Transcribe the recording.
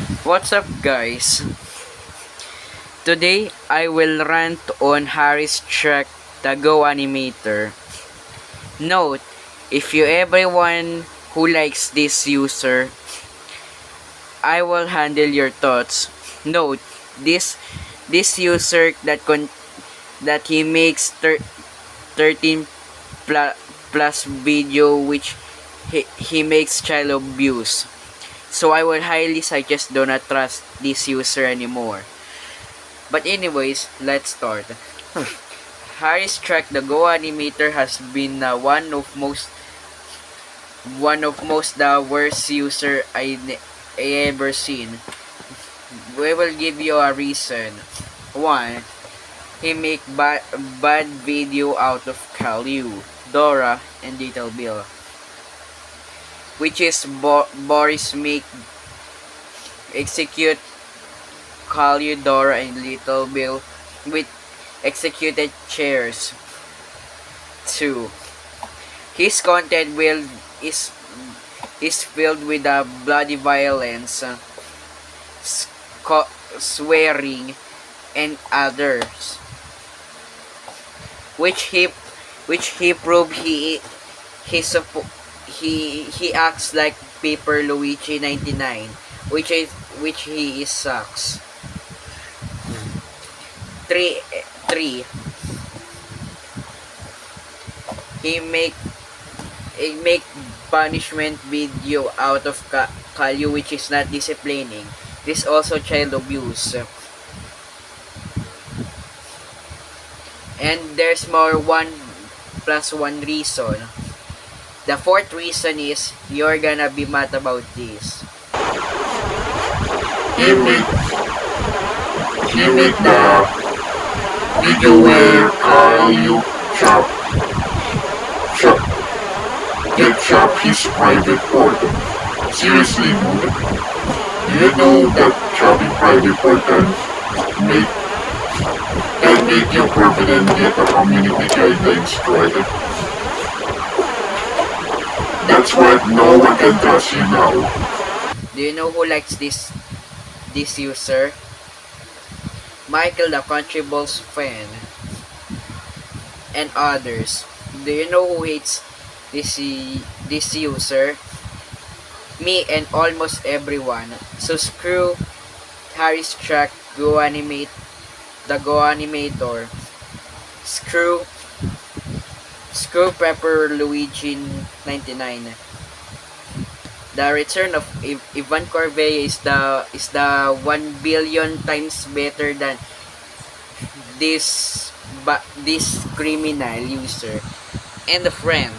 What's up, guys? Today I will rant on Harris Track the Go Animator. Note, if you everyone who likes this user, I will handle your thoughts. Note, this user that he makes 13 plus video which he makes child abuse. So I would highly suggest do not trust this user anymore. But anyways, let's start. Harris Track the Go Animator has been one of most the worst user I ever seen. We will give you a reason. 1. He make bad video out of Caillou, Dora, and Little Bill, which is Boris make execute Caillou, Dora, and Little Bill with executed chairs. 2. His content is filled with bloody violence, swearing, and others, which he proved he acts like Paper Luigi 99, which he is sucks. 3 he make punishment video out of Caillou, which is not disciplining. This also child abuse. And there's more 1+1 reason. The 4th reason is you're gonna be mad about this. He made the video where Caillou chop his private organ. Seriously, dude. Do you know that chopping private organ can make you permanent get a community guidelines strike? That's why no one can trust you now. Do you know who likes this user? Michael the Country Balls fan and others. Do you know who hates this user? Me and almost everyone. So screw Harris Track the Go Animator. Screw Pepper Luigi 99. The return of Ivan Corvea is the 1 billion times better than this criminal user and a friend.